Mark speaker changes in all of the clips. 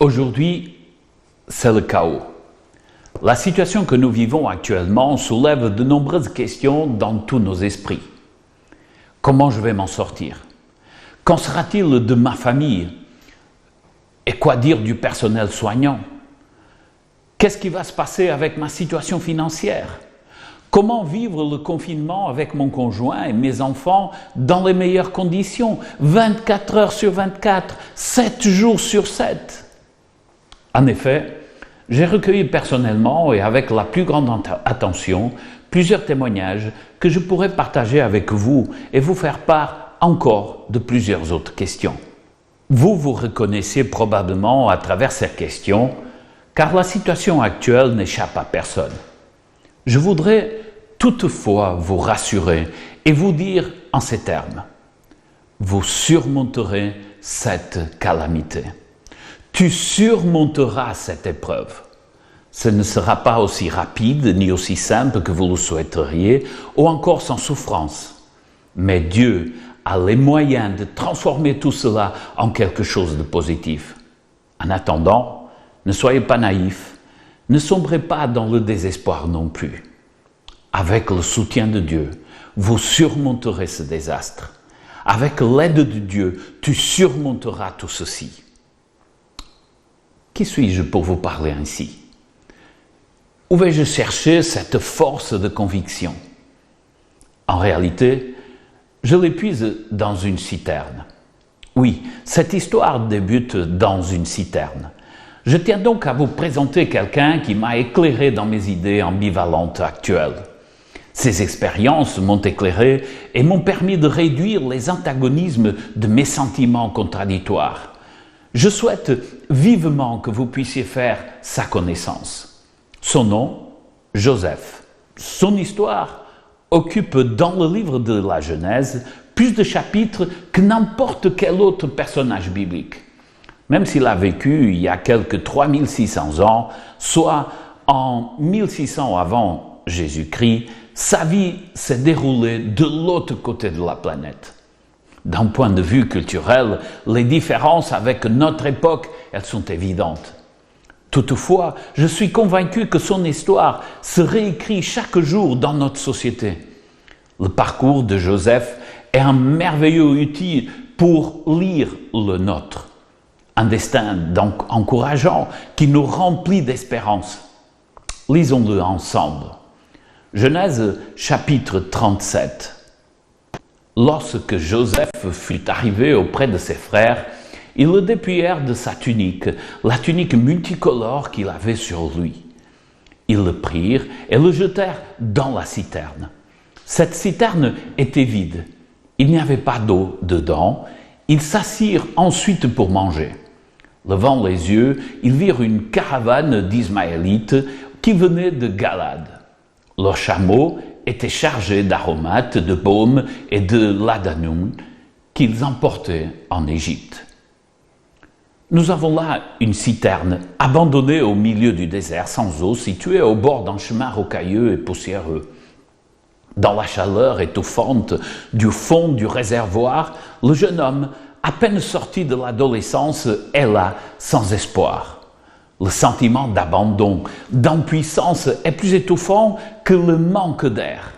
Speaker 1: Aujourd'hui, c'est le chaos. La situation que nous vivons actuellement soulève de nombreuses questions dans tous nos esprits. Comment je vais m'en sortir? Qu'en sera-t-il de ma famille? Et quoi dire du personnel soignant? Qu'est-ce qui va se passer avec ma situation financière? Comment vivre le confinement avec mon conjoint et mes enfants dans les meilleures conditions, 24 heures sur 24, 7 jours sur 7? En effet, j'ai recueilli personnellement et avec la plus grande attention plusieurs témoignages que je pourrais partager avec vous et vous faire part encore de plusieurs autres questions. Vous vous reconnaissez probablement à travers ces questions, car la situation actuelle n'échappe à personne. Je voudrais toutefois vous rassurer et vous dire en ces termes: vous surmonterez cette calamité. Tu surmonteras cette épreuve. Ce ne sera pas aussi rapide ni aussi simple que vous le souhaiteriez, ou encore sans souffrance. Mais Dieu a les moyens de transformer tout cela en quelque chose de positif. En attendant, ne soyez pas naïfs, ne sombrez pas dans le désespoir non plus. Avec le soutien de Dieu, vous surmonterez ce désastre. Avec l'aide de Dieu, tu surmonteras tout ceci. Qui suis-je pour vous parler ainsi? Où vais-je chercher cette force de conviction? En réalité, je l'épuise dans une citerne. Oui, cette histoire débute dans une citerne. Je tiens donc à vous présenter quelqu'un qui m'a éclairé dans mes idées ambivalentes actuelles. Ces expériences m'ont éclairé et m'ont permis de réduire les antagonismes de mes sentiments contradictoires. Je souhaite vivement que vous puissiez faire sa connaissance. Son nom, Joseph. Son histoire occupe dans le livre de la Genèse plus de chapitres que n'importe quel autre personnage biblique. Même s'il a vécu il y a quelques 3600 ans, soit en 1600 avant Jésus-Christ, sa vie s'est déroulée de l'autre côté de la planète. D'un point de vue culturel, les différences avec notre époque, elles sont évidentes. Toutefois, je suis convaincu que son histoire se réécrit chaque jour dans notre société. Le parcours de Joseph est un merveilleux outil pour lire le nôtre. Un destin donc encourageant qui nous remplit d'espérance. Lisons-le ensemble. Genèse chapitre 37. Lorsque Joseph fut arrivé auprès de ses frères, ils le dépouillèrent de sa tunique, la tunique multicolore qu'il avait sur lui. Ils le prirent et le jetèrent dans la citerne. Cette citerne était vide. Il n'y avait pas d'eau dedans. Ils s'assirent ensuite pour manger. Levant les yeux, ils virent une caravane d'Ismaélites qui venait de Galade. Leurs chameaux étaient chargés d'aromates, de baume et de ladanoun qu'ils emportaient en Égypte. Nous avons là une citerne abandonnée au milieu du désert sans eau, située au bord d'un chemin rocailleux et poussiéreux. Dans la chaleur étouffante du fond du réservoir, le jeune homme, à peine sorti de l'adolescence, est là sans espoir. Le sentiment d'abandon, d'impuissance est plus étouffant que le manque d'air.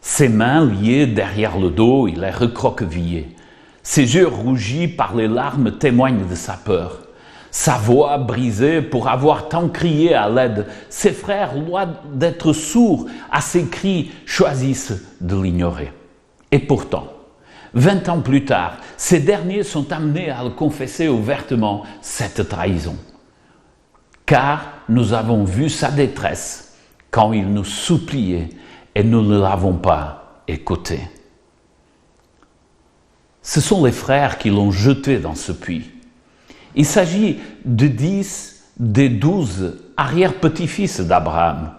Speaker 1: Ses mains liées derrière le dos, il est recroquevillé. Ses yeux rougis par les larmes témoignent de sa peur. Sa voix brisée pour avoir tant crié à l'aide. Ses frères, loin d'être sourds à ses cris, choisissent de l'ignorer. Et pourtant, 20 ans plus tard, ces derniers sont amenés à le confesser ouvertement, cette trahison. Car nous avons vu sa détresse quand il nous suppliait et nous ne l'avons pas écouté. Ce sont les frères qui l'ont jeté dans ce puits. Il s'agit de 10 des 12 arrière-petits-fils d'Abraham.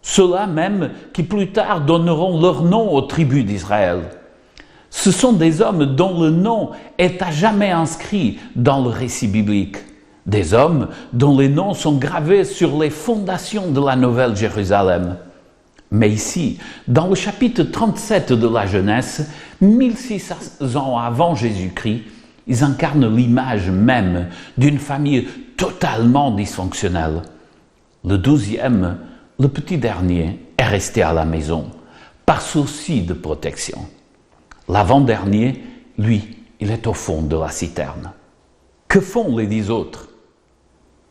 Speaker 1: Ceux-là même qui plus tard donneront leur nom aux tribus d'Israël. Ce sont des hommes dont le nom est à jamais inscrit dans le récit biblique. Des hommes dont les noms sont gravés sur les fondations de la Nouvelle Jérusalem. Mais ici, dans le chapitre 37 de la Genèse, 1600 ans avant Jésus-Christ, Ils incarnent l'image même d'une famille totalement dysfonctionnelle. Le 12e, le petit dernier, est resté à la maison, par souci de protection. L'avant-dernier, lui, il est au fond de la citerne. Que font les 10 autres?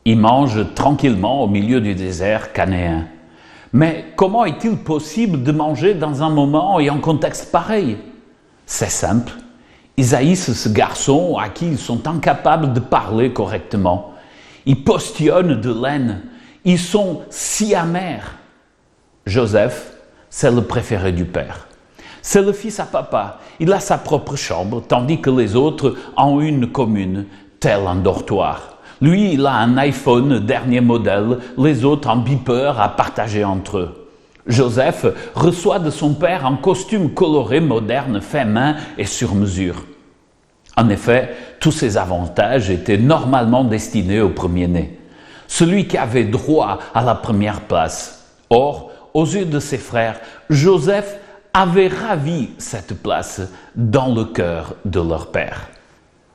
Speaker 1: Ils mangent tranquillement au milieu du désert canéen. Mais comment est-il possible de manger dans un moment et en contexte pareil? C'est simple. Ils haïssent ce garçon à qui ils sont incapables de parler correctement. Ils postillonnent de l'aine. Ils sont si amers. Joseph, c'est le préféré du père. C'est le fils à papa. Il a sa propre chambre, tandis que les autres ont une commune, tel un dortoir. Lui, il a un iPhone dernier modèle, les autres un beeper à partager entre eux. Joseph reçoit de son père un costume coloré, moderne, fait main et sur mesure. En effet, tous ces avantages étaient normalement destinés au premier-né, celui qui avait droit à la première place. Or, aux yeux de ses frères, Joseph avait ravi cette place dans le cœur de leur père.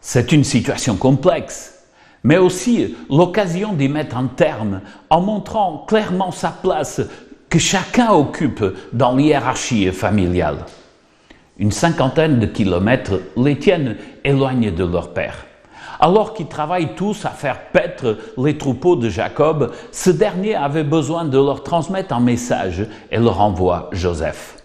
Speaker 1: C'est une situation complexe, mais aussi l'occasion d'y mettre un terme en montrant clairement sa place que chacun occupe dans l'hiérarchie familiale. Une cinquantaine de kilomètres les tiennent éloignés de leur père. Alors qu'ils travaillent tous à faire paître les troupeaux de Jacob, ce dernier avait besoin de leur transmettre un message et leur envoie Joseph.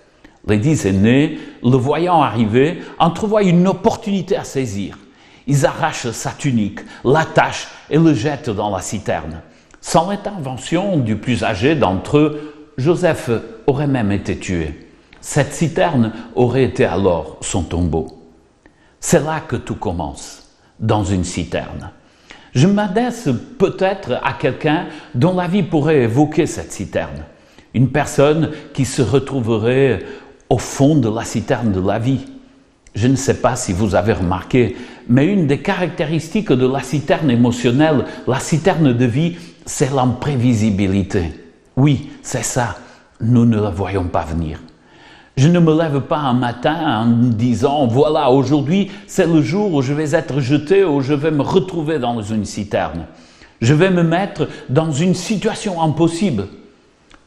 Speaker 1: Les 10 aînés, le voyant arriver, entrevoient une opportunité à saisir. Ils arrachent sa tunique, l'attachent et le jettent dans la citerne. Sans l'intervention du plus âgé d'entre eux, Joseph aurait même été tué. Cette citerne aurait été alors son tombeau. C'est là que tout commence, dans une citerne. Je m'adresse peut-être à quelqu'un dont la vie pourrait évoquer cette citerne. Une personne qui se retrouverait au fond de la citerne de la vie. Je ne sais pas si vous avez remarqué, mais une des caractéristiques de la citerne émotionnelle, la citerne de vie, c'est l'imprévisibilité. Oui, c'est ça, nous ne la voyons pas venir. Je ne me lève pas un matin en me disant « Voilà, aujourd'hui, c'est le jour où je vais être jeté, où je vais me retrouver dans une citerne. Je vais me mettre dans une situation impossible. »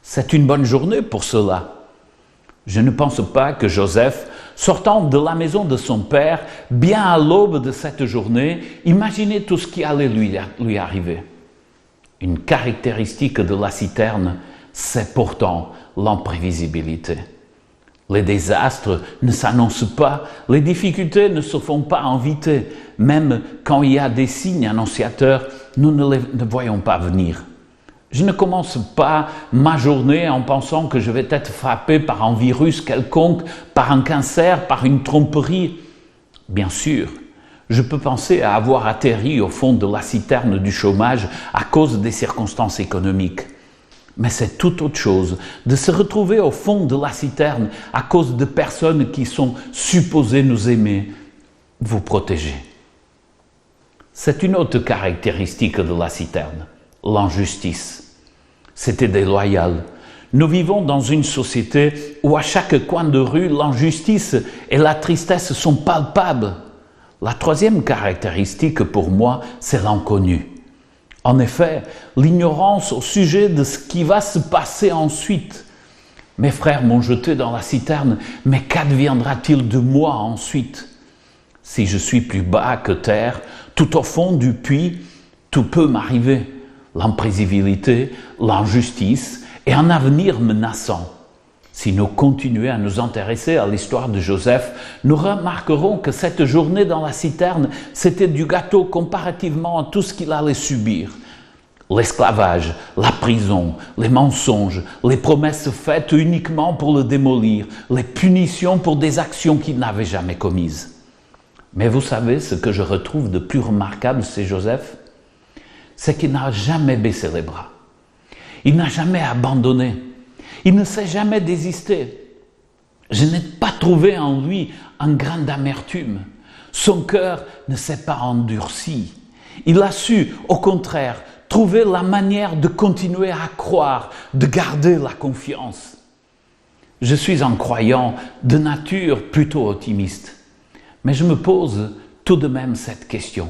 Speaker 1: C'est une bonne journée pour cela. Je ne pense pas que Joseph, sortant de la maison de son père, bien à l'aube de cette journée, imaginait tout ce qui allait lui arriver. Une caractéristique de la citerne, c'est pourtant l'imprévisibilité. Les désastres ne s'annoncent pas, les difficultés ne se font pas inviter. Même quand il y a des signes annonciateurs, nous ne les voyons pas venir. Je ne commence pas ma journée en pensant que je vais être frappé par un virus quelconque, par un cancer, par une tromperie. Bien sûr, je peux penser à avoir atterri au fond de la citerne du chômage à cause des circonstances économiques. Mais c'est tout autre chose de se retrouver au fond de la citerne à cause de personnes qui sont supposées nous aimer, vous protéger. C'est une autre caractéristique de la citerne, l'injustice. C'était déloyal. Nous vivons dans une société où à chaque coin de rue, l'injustice et la tristesse sont palpables. La troisième caractéristique pour moi, c'est l'inconnu. En effet, l'ignorance au sujet de ce qui va se passer ensuite. Mes frères m'ont jeté dans la citerne, mais qu'adviendra-t-il de moi ensuite? Si je suis plus bas que terre, tout au fond du puits, tout peut m'arriver. L'imprévisibilité, l'injustice et un avenir menaçant. Si nous continuons à nous intéresser à l'histoire de Joseph, nous remarquerons que cette journée dans la citerne, c'était du gâteau comparativement à tout ce qu'il allait subir. L'esclavage, la prison, les mensonges, les promesses faites uniquement pour le démolir, les punitions pour des actions qu'il n'avait jamais commises. Mais vous savez ce que je retrouve de plus remarquable chez Joseph? C'est qu'il n'a jamais baissé les bras. Il n'a jamais abandonné. Il ne s'est jamais désisté. Je n'ai pas trouvé en lui un grain d'amertume. Son cœur ne s'est pas endurci. Il a su, au contraire, trouver la manière de continuer à croire, de garder la confiance. Je suis un croyant de nature plutôt optimiste. Mais je me pose tout de même cette question.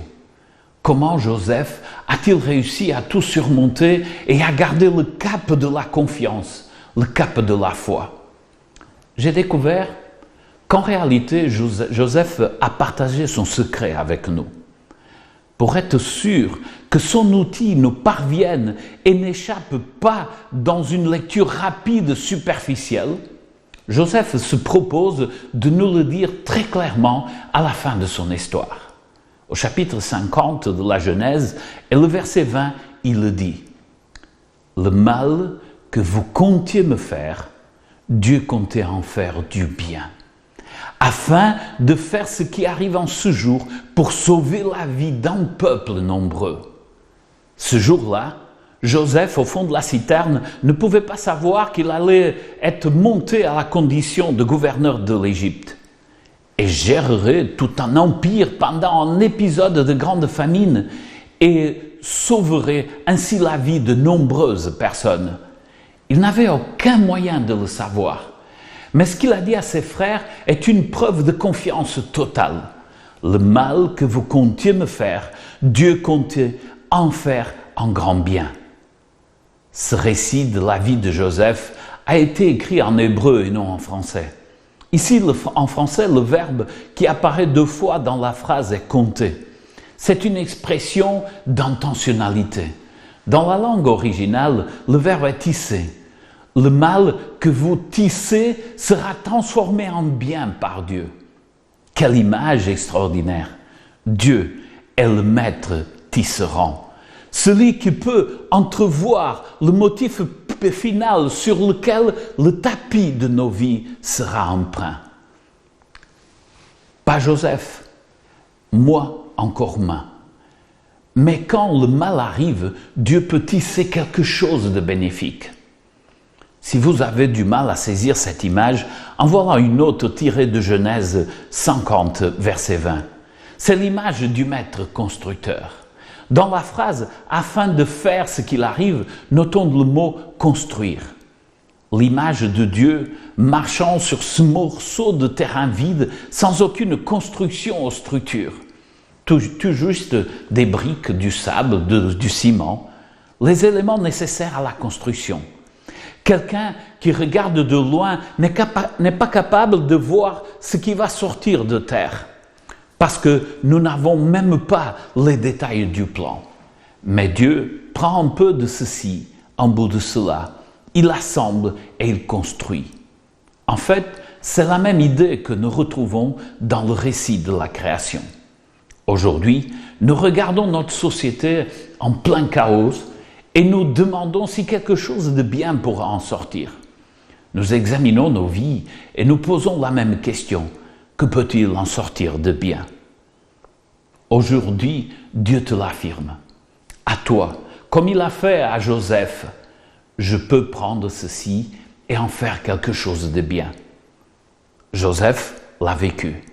Speaker 1: Comment Joseph a-t-il réussi à tout surmonter et à garder le cap de la confiance, le cap de la foi? J'ai découvert qu'en réalité, Joseph a partagé son secret avec nous. Pour être sûr que son outil nous parvienne et n'échappe pas dans une lecture rapide, superficielle, Joseph se propose de nous le dire très clairement à la fin de son histoire. Au chapitre 50 de la Genèse et le verset 20, il le dit « Le mal que vous comptiez me faire, Dieu comptait en faire du bien, afin de faire ce qui arrive en ce jour pour sauver la vie d'un peuple nombreux. » Ce jour-là, Joseph, au fond de la citerne, ne pouvait pas savoir qu'il allait être monté à la condition de gouverneur de l'Égypte et gérerait tout un empire pendant un épisode de grande famine et sauverait ainsi la vie de nombreuses personnes. Il n'avait aucun moyen de le savoir. Mais ce qu'il a dit à ses frères est une preuve de confiance totale. Le mal que vous comptiez me faire, Dieu comptait en faire un grand bien. Ce récit de la vie de Joseph a été écrit en hébreu et non en français. Ici, en français, le verbe qui apparaît 2 fois dans la phrase est « compter ». C'est une expression d'intentionnalité. Dans la langue originale, le verbe est « tisser ». Le mal que vous tissez sera transformé en bien par Dieu. Quelle image extraordinaire! Dieu est le maître tisserand. Celui qui peut entrevoir le motif final sur lequel le tapis de nos vies sera empreint. Pas Joseph, moi encore moins. Mais quand le mal arrive, Dieu peut tisser quelque chose de bénéfique. Si vous avez du mal à saisir cette image, en voilà une autre tirée de Genèse 50, verset 20. C'est l'image du maître constructeur. Dans la phrase « afin de faire ce qu'il arrive », notons le mot « construire ». L'image de Dieu marchant sur ce morceau de terrain vide sans aucune construction ou structure. Tout juste des briques, du sable, du ciment, les éléments nécessaires à la construction. Quelqu'un qui regarde de loin n'est pas capable de voir ce qui va sortir de terre. Parce que nous n'avons même pas les détails du plan. Mais Dieu prend un peu de ceci, un bout de cela, il assemble et il construit. En fait, c'est la même idée que nous retrouvons dans le récit de la création. Aujourd'hui, nous regardons notre société en plein chaos et nous demandons si quelque chose de bien pourra en sortir. Nous examinons nos vies et nous posons la même question. Que peut-il en sortir de bien? Aujourd'hui, Dieu te l'affirme. À toi, comme il a fait à Joseph, je peux prendre ceci et en faire quelque chose de bien. Joseph l'a vécu.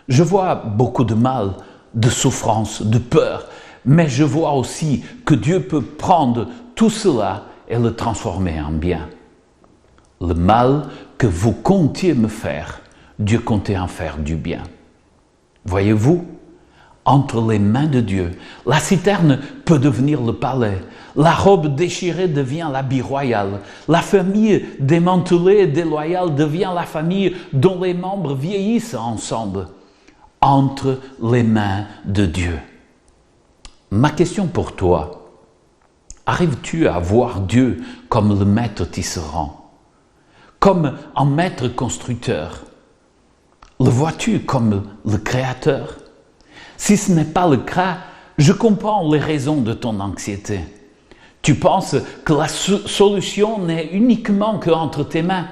Speaker 1: Je vois beaucoup de mal, de souffrance, de peur, mais je vois aussi que Dieu peut prendre tout cela et le transformer en bien. Le mal que vous comptiez me faire, Dieu comptait en faire du bien. Voyez-vous, entre les mains de Dieu, la citerne peut devenir le palais, la robe déchirée devient l'habit royal, la famille démantelée et déloyale devient la famille dont les membres vieillissent ensemble, entre les mains de Dieu. Ma question pour toi, arrives-tu à voir Dieu comme le maître tisserand, comme un maître constructeur? Le vois-tu comme le créateur? Si ce n'est pas le cas, je comprends les raisons de ton anxiété. Tu penses que la solution n'est uniquement qu'entre tes mains,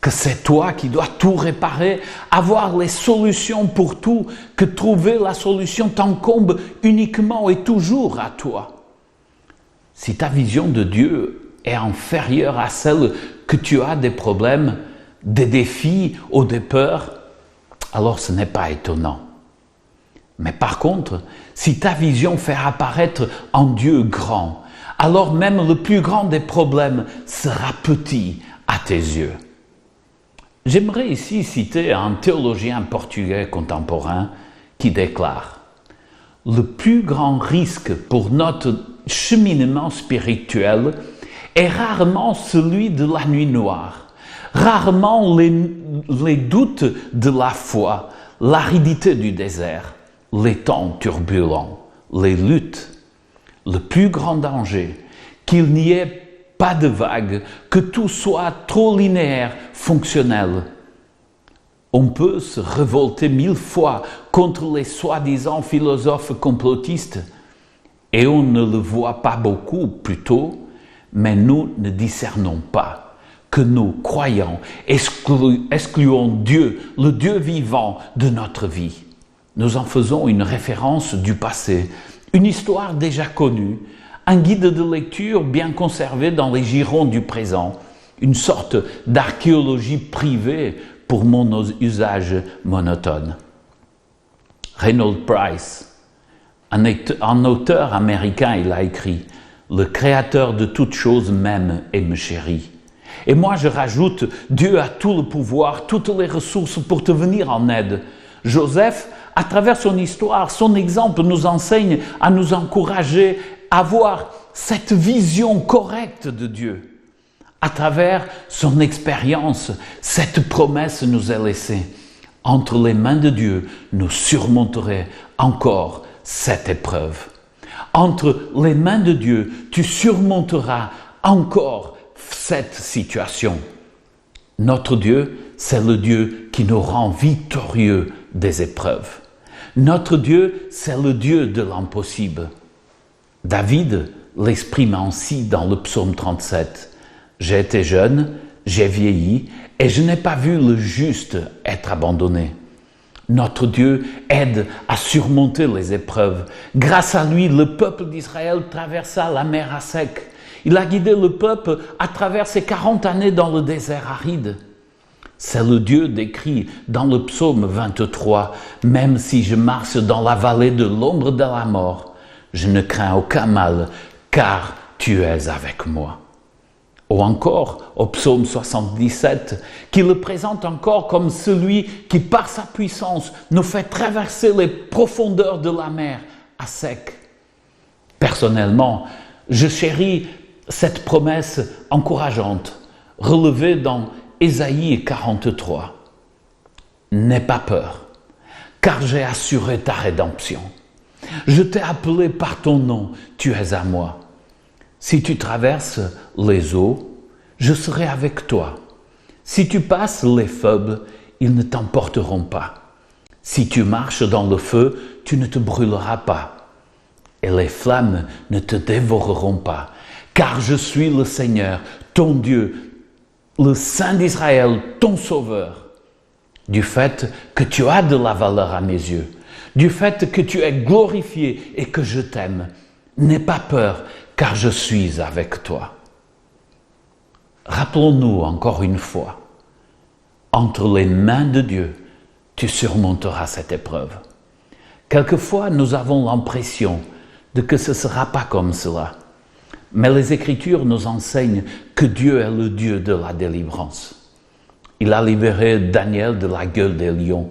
Speaker 1: que c'est toi qui dois tout réparer, avoir les solutions pour tout, que trouver la solution t'incombe uniquement et toujours à toi. Si ta vision de Dieu est inférieure à celle que tu as des problèmes, des défis ou des peurs, alors ce n'est pas étonnant. Mais par contre, si ta vision fait apparaître un Dieu grand, alors même le plus grand des problèmes sera petit à tes yeux. J'aimerais ici citer un théologien portugais contemporain qui déclare « Le plus grand risque pour notre cheminement spirituel est rarement celui de la nuit noire, rarement les doutes de la foi, l'aridité du désert, les temps turbulents, les luttes. Le plus grand danger, qu'il n'y ait pas de vagues, que tout soit trop linéaire, fonctionnel. On peut se révolter 1000 fois contre les soi-disant philosophes complotistes et on ne le voit pas beaucoup plutôt, mais nous ne discernons pas que nous, croyants, excluons Dieu, le Dieu vivant de notre vie. Nous en faisons une référence du passé, une histoire déjà connue, un guide de lecture bien conservé dans les girons du présent, une sorte d'archéologie privée pour mon usage monotone. Reynold Price, un auteur américain, il a écrit « Le Créateur de toutes choses m'aime et me chérit ». Et moi je rajoute « Dieu a tout le pouvoir, toutes les ressources pour te venir en aide ». Joseph, à travers son histoire, son exemple nous enseigne à nous encourager à avoir cette vision correcte de Dieu. À travers son expérience, cette promesse nous est laissée. Entre les mains de Dieu, nous surmonterons encore cette épreuve. Entre les mains de Dieu, tu surmonteras encore cette situation. Notre Dieu, c'est le Dieu qui nous rend victorieux des épreuves. Notre Dieu, c'est le Dieu de l'impossible. David l'exprime ainsi dans le psaume 37. J'ai été jeune, j'ai vieilli, et je n'ai pas vu le juste être abandonné. Notre Dieu aide à surmonter les épreuves. Grâce à lui, le peuple d'Israël traversa la mer à sec. Il a guidé le peuple à travers ces 40 années dans le désert aride. C'est le Dieu décrit dans le psaume 23. « Même si je marche dans la vallée de l'ombre de la mort, je ne crains aucun mal, car tu es avec moi. » Ou encore au psaume 77, qui le présente encore comme celui qui, par sa puissance, nous fait traverser les profondeurs de la mer à sec. Personnellement, je chéris cette promesse encourageante, relevée dans Ésaïe 43. « N'aie pas peur, car j'ai assuré ta rédemption. Je t'ai appelé par ton nom, tu es à moi. Si tu traverses les eaux, je serai avec toi. Si tu passes les feux, ils ne t'emporteront pas. Si tu marches dans le feu, tu ne te brûleras pas. Et les flammes ne te dévoreront pas. Car je suis le Seigneur, ton Dieu, le Saint d'Israël, ton Sauveur. Du fait que tu as de la valeur à mes yeux, du fait que tu es glorifié et que je t'aime, n'aie pas peur, car je suis avec toi. » Rappelons-nous encore une fois, entre les mains de Dieu, tu surmonteras cette épreuve. Quelquefois, nous avons l'impression que ce ne sera pas comme cela. Mais les Écritures nous enseignent que Dieu est le Dieu de la délivrance. Il a libéré Daniel de la gueule des lions,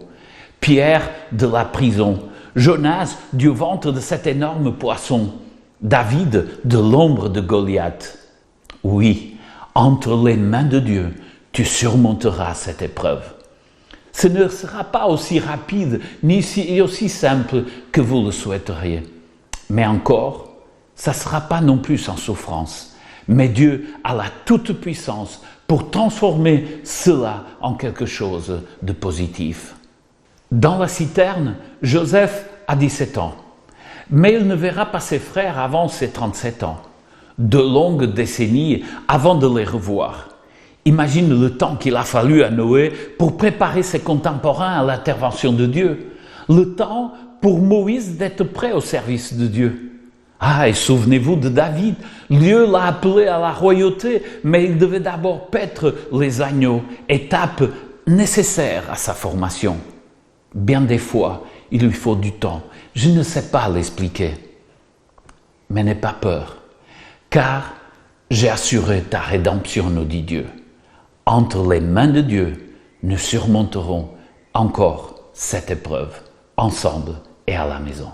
Speaker 1: Pierre de la prison, Jonas du ventre de cet énorme poisson, David de l'ombre de Goliath. Oui, entre les mains de Dieu, tu surmonteras cette épreuve. Ce ne sera pas aussi rapide ni aussi simple que vous le souhaiteriez. Mais encore, ça ne sera pas non plus sans souffrance. Mais Dieu a la toute-puissance pour transformer cela en quelque chose de positif. Dans la citerne, Joseph a 17 ans. Mais il ne verra pas ses frères avant ses 37 ans. De longues décennies avant de les revoir. Imagine le temps qu'il a fallu à Noé pour préparer ses contemporains à l'intervention de Dieu. Le temps pour Moïse d'être prêt au service de Dieu. Ah, et souvenez-vous de David. Dieu l'a appelé à la royauté, mais il devait d'abord paître les agneaux, étape nécessaire à sa formation. Bien des fois, il lui faut du temps. Je ne sais pas l'expliquer. Mais n'aie pas peur, car j'ai assuré ta rédemption, nous dit Dieu. Entre les mains de Dieu, nous surmonterons encore cette épreuve. ensemble et à la maison.